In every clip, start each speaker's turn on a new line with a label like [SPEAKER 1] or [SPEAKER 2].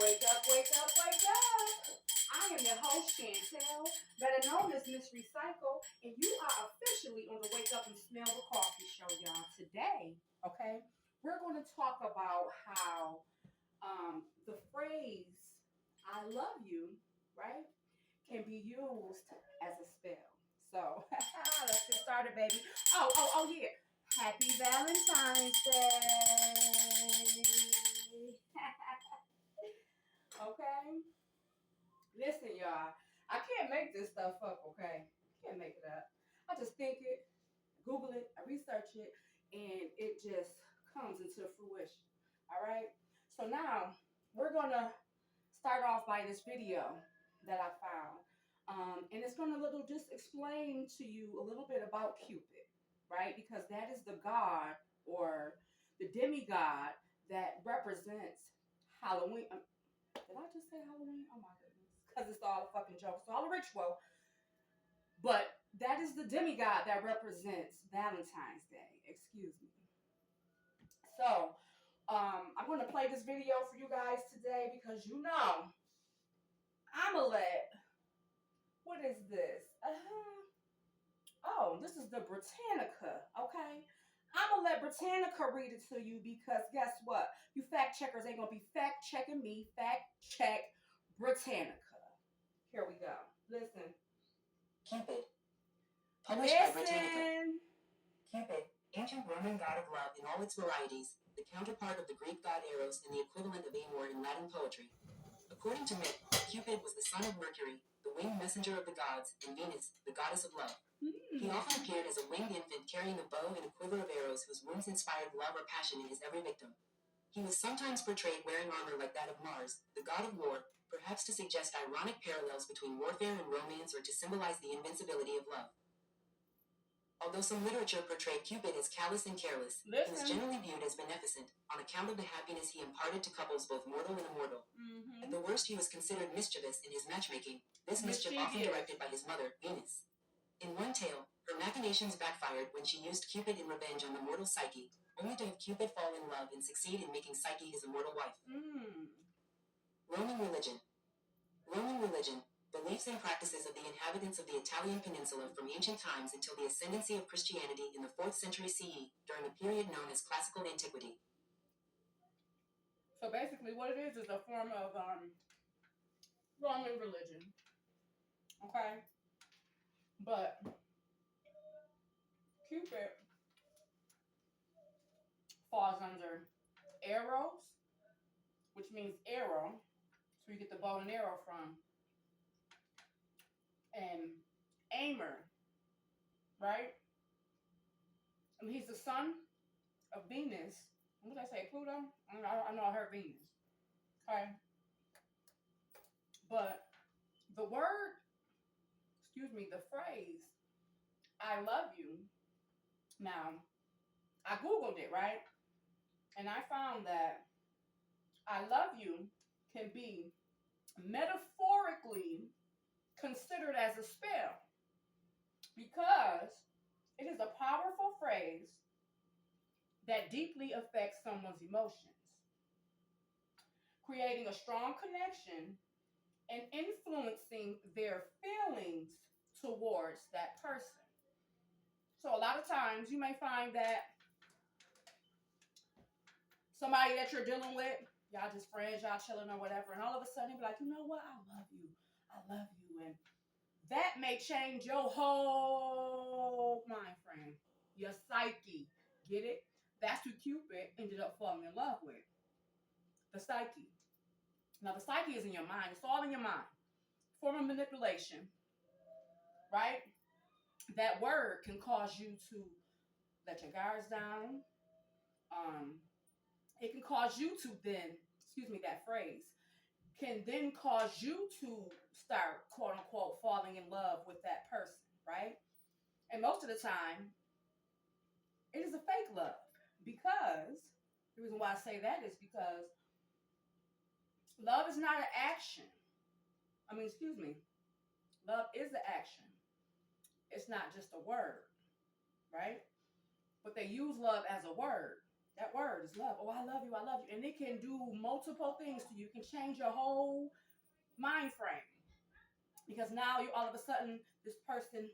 [SPEAKER 1] Wake up, wake up, wake up. I am your host, Chantel, better known as Miss Recycle, and you are officially on the Wake Up and Smell the Coffee show, y'all. Today, okay, we're going to talk about how the phrase, I love you, right, can be used as a spell. So, let's get started, baby. Oh, yeah. Happy Valentine's Day. Okay? Listen, y'all. I can't make this stuff up, okay? Can't make it up. I just think it, Google it, I research it, and it just comes into fruition. All right? So now we're going to start off by this video that I found. And it's going to just explain to you a little bit about Cupid, right? Because that is the god or the demigod that represents Halloween. Did I just say Halloween? Oh my goodness. Because it's all a fucking joke. It's all a ritual. But that is the demigod that represents Valentine's Day. Excuse me. So, I'm going to play this video for you guys today because I'm going to let, what is this? Oh, this is the Britannica, okay? I'm going to let Britannica read it to you because guess what? You fact checkers ain't going to be fact checking me. Fact check Britannica. Here we go. Listen.
[SPEAKER 2] Cupid. Published by Britannica. Cupid, ancient Roman god of love in all its varieties, the counterpart of the Greek god Eros and the equivalent of Amor in Latin poetry. According to myth, Cupid was the son of Mercury, the winged messenger of the gods, and Venus, the goddess of love. He often appeared as a winged infant carrying a bow and a quiver of arrows whose wounds inspired love or passion in his every victim. He was sometimes portrayed wearing armor like that of Mars, the god of war, perhaps to suggest ironic parallels between warfare and romance or to symbolize the invincibility of love. Although some literature portrayed Cupid as callous and careless, he was generally viewed as beneficent, on account of the happiness he imparted to couples both mortal and immortal. At the worst, he was considered mischievous in his matchmaking, this mischief often directed by his mother, Venus. In one tale, her machinations backfired when she used Cupid in revenge on the mortal Psyche, only to have Cupid fall in love and succeed in making Psyche his immortal wife. Roman religion. Roman religion, beliefs and practices of the inhabitants of the Italian peninsula from ancient times until the ascendancy of Christianity in the 4th century CE, during a period known as Classical Antiquity.
[SPEAKER 1] So basically what it is a form of Roman religion. Okay? But Cupid falls under Eros, which means arrow. So you get the bow and arrow from. And Amor, right? And he's the son of Venus. What did I say? Pluto? I know I heard Venus. Okay. But the phrase, I love you. Now, I Googled it, right? And I found that I love you can be metaphorically considered as a spell because it is a powerful phrase that deeply affects someone's emotions, creating a strong connection and influencing their feelings towards that person. So a lot of times you may find that somebody that you're dealing with, y'all just friends, y'all chilling or whatever, and all of a sudden you be like, you know what, I love you, and that may change your whole mind frame, your psyche. Get it? That's who Cupid ended up falling in love with. The psyche. Now, the psyche is in your mind. It's all in your mind. Form of manipulation, right? That word can cause you to let your guards down. It can cause you to then, that phrase, can then cause you to start, quote unquote, falling in love with that person, right? And most of the time, it is a fake love because the reason why I say that is because love is not an action. Love is an action. It's not just a word, right? But they use love as a word. That word is love. Oh, I love you. I love you. And it can do multiple things to you. It can change your whole mind frame. Because now you all of a sudden, this person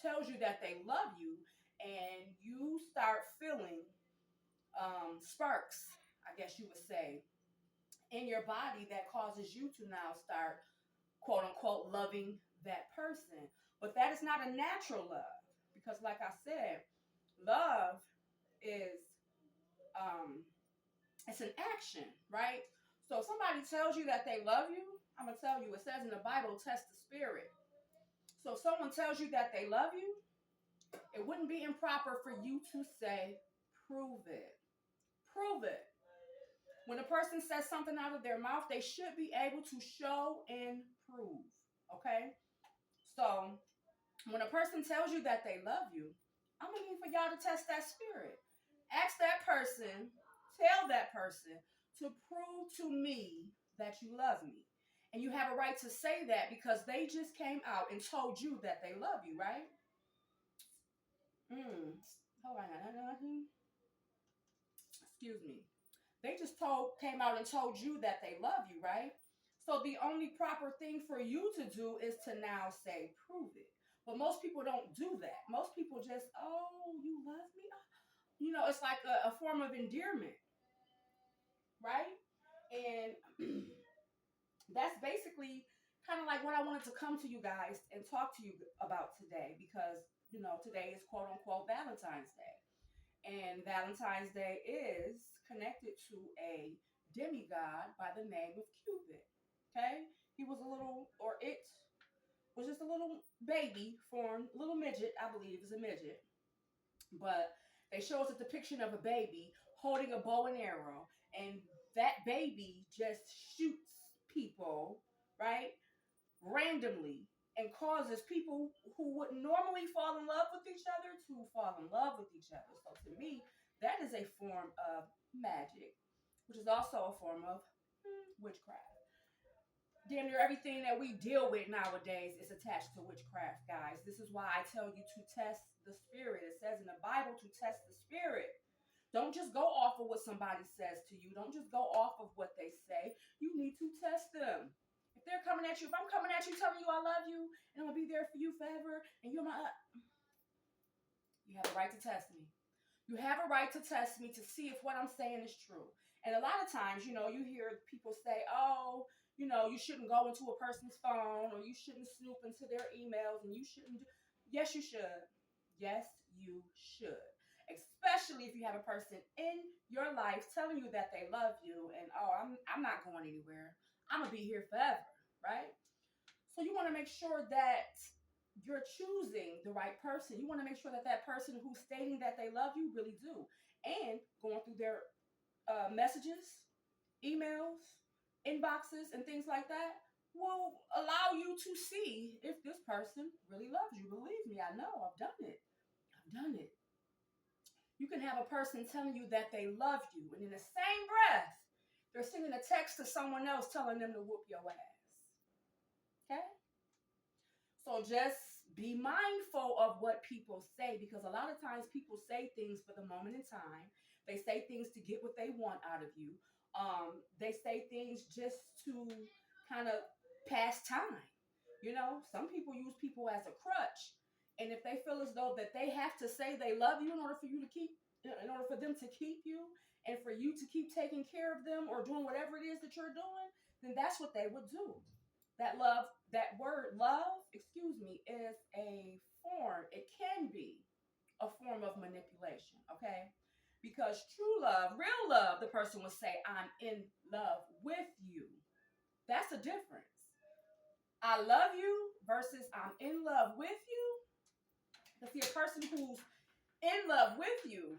[SPEAKER 1] tells you that they love you, and you start feeling sparks, I guess you would say, in your body that causes you to now start, quote unquote, loving that person. But that is not a natural love. Because, like I said, love is it's an action, right? So if somebody tells you that they love you, I'm gonna tell you, it says in the Bible, test the spirit. So if someone tells you that they love you, it wouldn't be improper for you to say, prove it. Prove it. When a person says something out of their mouth, they should be able to show and prove. Okay? So when a person tells you that they love you, I'm gonna need for y'all to test that spirit. Ask that person, tell that person to prove to me that you love me. And you have a right to say that because they just came out and told you that they love you, right? Hold on. Excuse me. They just came out and told you that they love you, right? So the only proper thing for you to do is to now say, prove it. But most people don't do that. Most people just, oh, you love me? You know, it's like a form of endearment, right? And that's basically kind of like what I wanted to come to you guys and talk to you about today because, you know, today is quote unquote Valentine's Day. And Valentine's Day is connected to a demigod by the name of Cupid. Okay? He was a little, or it was just a little baby formed, little midget, I believe is a midget. But they show us a depiction of a baby holding a bow and arrow. And that baby just shoots people, right? Randomly and causes people who would normally fall in love with each other to fall in love with each other. So to me, that is a form of magic, which is also a form of witchcraft. Damn near everything that we deal with nowadays is attached to witchcraft, guys. This is why I tell you to test the spirit. It says in the Bible to test the spirit. Don't just go off of what somebody says to you. Don't just go off of what they say. You need to test them. If they're coming at you, if I'm coming at you telling you I love you and I'm gonna be there for you forever and you're my, you have a right to test me. You have a right to test me to see if what I'm saying is true. And a lot of times, you know, you hear people say, oh, you know, you shouldn't go into a person's phone or you shouldn't snoop into their emails and you shouldn't do. Yes, you should. Yes, you should. Especially if you have a person in your life telling you that they love you and, oh, I'm not going anywhere. I'm going to be here forever, right? So you want to make sure that you're choosing the right person. You want to make sure that that person who's stating that they love you really do. And going through their messages, emails, inboxes, and things like that will allow you to see if this person really loves you. Believe me, I know. I've done it. I've done it. You can have a person telling you that they love you, and in the same breath, they're sending a text to someone else telling them to whoop your ass. Okay? So just be mindful of what people say because a lot of times people say things for the moment in time. They say things to get what they want out of you. They say things just to kind of pass time. You know, some people use people as a crutch. And if they feel as though that they have to say they love you in order for you to keep, in order for them to keep you and for you to keep taking care of them or doing whatever it is that you're doing, then that's what they would do. That love, that word love, excuse me, is a form, it can be a form of manipulation, okay? Because true love, real love, the person will say, I'm in love with you. That's a difference. I love you versus I'm in love with you. To see a person who's in love with you,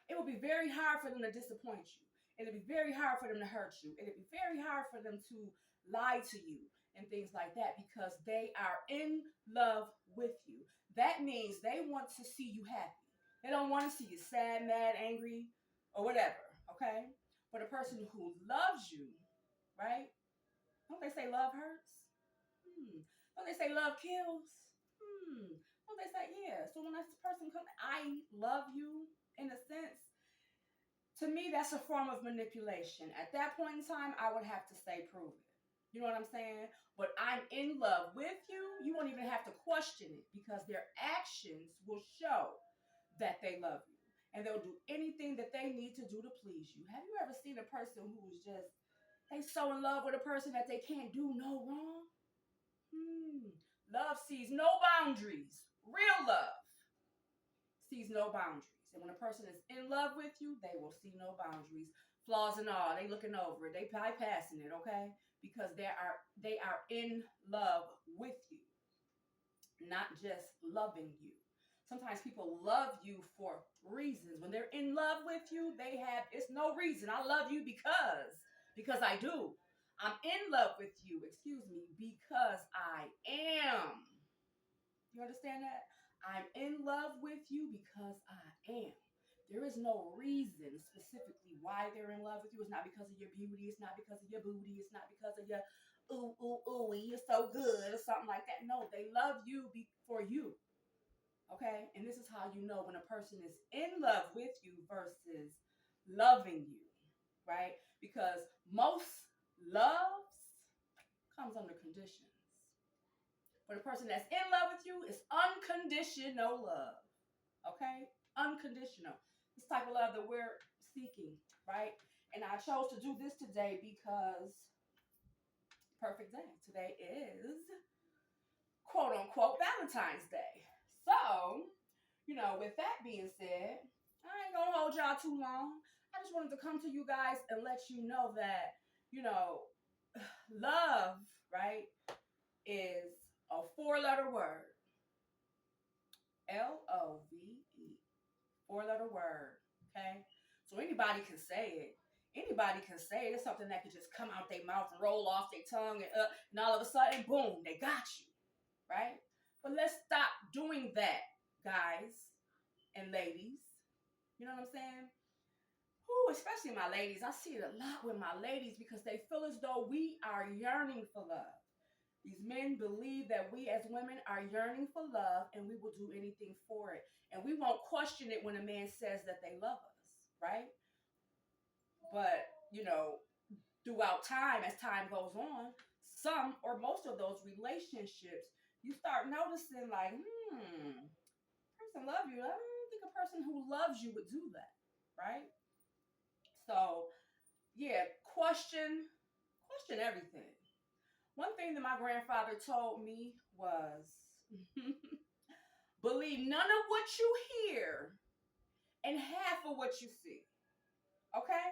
[SPEAKER 1] it will be very hard for them to disappoint you. It'll be very hard for them to hurt you. It'll be very hard for them to lie to you and things like that because they are in love with you. That means they want to see you happy. They don't want to see you sad, mad, angry, or whatever, okay? But a person who loves you, right? Don't they say love hurts? Don't they say love kills? Don't they say, yeah. So when this person comes, I love you in a sense, To me, that's a form of manipulation. At that point in time, I would have to say, prove it. You know what I'm saying? But I'm in love with you. You won't even have to question it because their actions will show that they love you. And they'll do anything that they need to do to please you. Have you ever seen a person who's just, they so in love with a person that they can't do no wrong? Love sees no boundaries. Real love sees no boundaries. And when a person is in love with you, they will see no boundaries. Flaws and all, they looking over it. They bypassing it, okay? Because they are in love with you, not just loving you. Sometimes people love you for reasons. When they're in love with you, it's no reason. I love you because I do. I'm in love with you, excuse me, because I am. You understand that? I'm in love with you because I am. There is no reason specifically why they're in love with you. It's not because of your beauty. It's not because of your booty. It's not because of your ooh, ooh, ooh, you're so good or something like that. No, they love you for you. Okay? And this is how you know when a person is in love with you versus loving you, right? Because most loves comes under conditions. But a person that's in love with you is unconditional love. Okay? Unconditional. This type of love that we're seeking, right? And I chose to do this today because perfect day. Today is quote unquote Valentine's Day. So, with that being said, I ain't gonna hold y'all too long. I just wanted to come to you guys and let you know that, love, right, is a 4-letter word. LOVE. 4-letter word. Okay? So anybody can say it. Anybody can say it. It's something that can just come out their mouth and roll off their tongue and all of a sudden, boom, they got you. Right? But let's stop doing that, guys and ladies. You know what I'm saying? Ooh, especially my ladies. I see it a lot with my ladies because they feel as though we are yearning for love. These men believe that we as women are yearning for love and we will do anything for it. And we won't question it when a man says that they love us, right? But, throughout time, as time goes on, some or most of those relationships, you start noticing like, person love you. I don't think a person who loves you would do that, right? So, yeah, question everything. One thing that my grandfather told me was believe none of what you hear and half of what you see. Okay?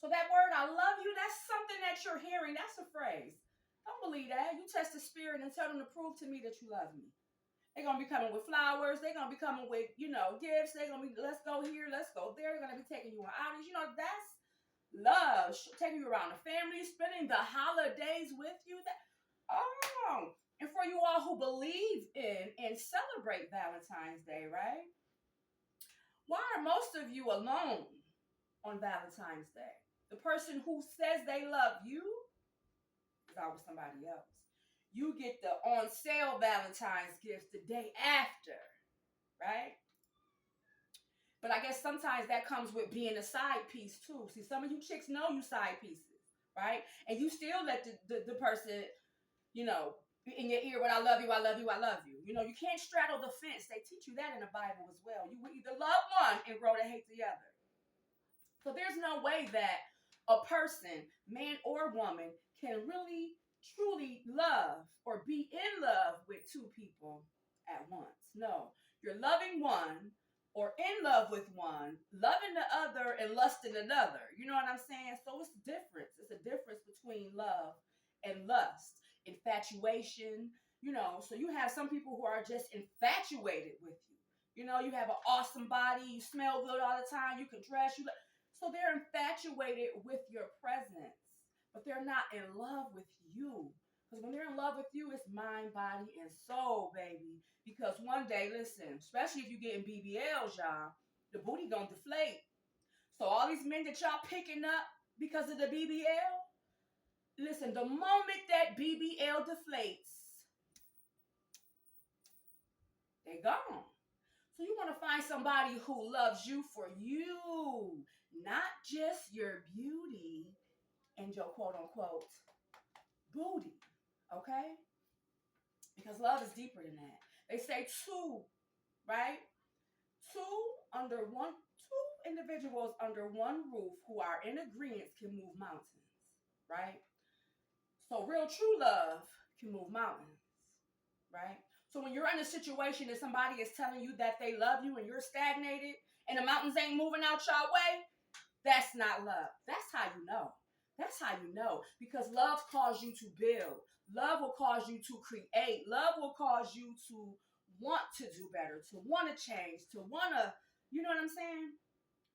[SPEAKER 1] So that word, I love you, that's something that you're hearing. That's a phrase. Don't believe that. You test the spirit and tell them to prove to me that you love me. They're going to be coming with flowers. They're going to be coming with, gifts. They're going to be, let's go here, let's go there. They're going to be taking you on outings. That's love. Taking you around the family, spending the holidays with you. And for you all who believe in and celebrate Valentine's Day, right? Why are most of you alone on Valentine's Day? The person who says they love you is out with somebody else. You get the on sale Valentine's gifts the day after, right? But I guess sometimes that comes with being a side piece too. See, some of you chicks know you side pieces, right? And you still let the person, in your ear, when I love you, I love you, I love you. You can't straddle the fence. They teach you that in the Bible as well. You will either love one and grow to hate the other. So there's no way that a person, man or woman, can really, truly love or be in love with two people at once. No, you're loving one or in love with one, loving the other and lusting another. You know what I'm saying? So it's a difference. It's a difference between love and lust, infatuation. So you have some people who are just infatuated with you. You have an awesome body, you smell good all the time, you can dress, so they're infatuated with your presence, but they're not in love with you. Because when they're in love with you, it's mind, body, and soul, baby. Because one day, listen, especially if you're getting BBLs, y'all, the booty gonna deflate. So all these men that y'all picking up because of the BBL, listen, the moment that BBL deflates, they gone. So you want to find somebody who loves you for you, not just your beauty and your quote unquote booty, okay? Because love is deeper than that. They say two, right? Two individuals under one roof who are in agreement can move mountains, right? So real true love can move mountains, right? So when you're in a situation and somebody is telling you that they love you and you're stagnated and the mountains ain't moving out your way, that's not love. That's how you know. That's how you know. Because love calls you to build. Love will cause you to create. Love will cause you to want to do better, to want to change, to want to, you know what I'm saying?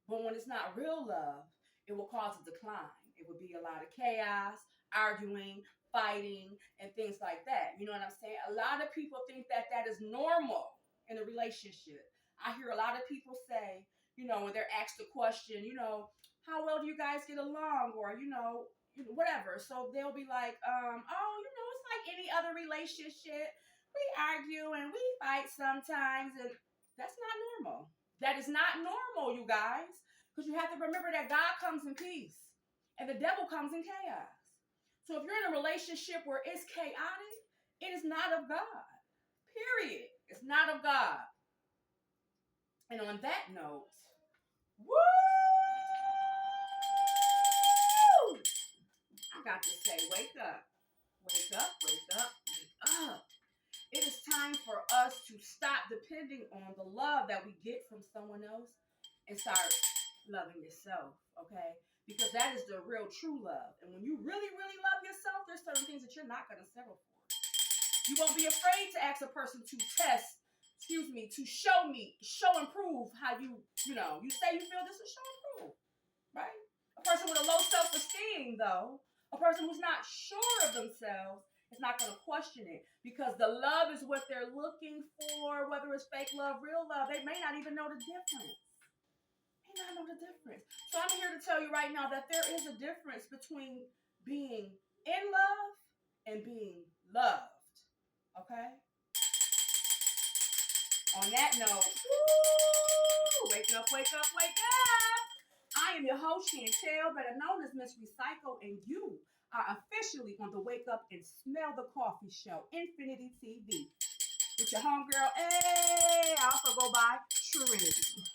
[SPEAKER 1] But when it's not real love, it will cause a decline. It would be a lot of chaos, arguing, fighting, and things like that. You know what I'm saying? A lot of people think that that is normal in a relationship. I hear a lot of people say, when they're asked a question, how well do you guys get along? Or, whatever. So they'll be like, it's like any other relationship. We argue and we fight sometimes, and that's not normal. That is not normal, you guys. Because you have to remember that God comes in peace and the devil comes in chaos. So if you're in a relationship where it's chaotic, it is not of God. Period. It's not of God. And on that note, woo! I got to say, wake up. Wake up, wake up, wake up. It is time for us to stop depending on the love that we get from someone else and start loving yourself, okay? Because that is the real true love. And when you really, really love yourself, there's certain things that you're not going to settle for. You won't be afraid to ask a person to show and prove how you say you feel this is show and prove, right? A person with a low self-esteem, though, a person who's not sure of themselves, is not going to question it because the love is what they're looking for, whether it's fake love, real love. They may not even know the difference. So I'm here to tell you right now that there is a difference between being in love and being loved. Okay? On that note, wake up, wake up, wake up. I am your host, Chantel, better known as Miss Recycle, and you are officially on the Wake Up and Smell the Coffee Show, Infinity TV, with your homegirl, I also go by Trinity.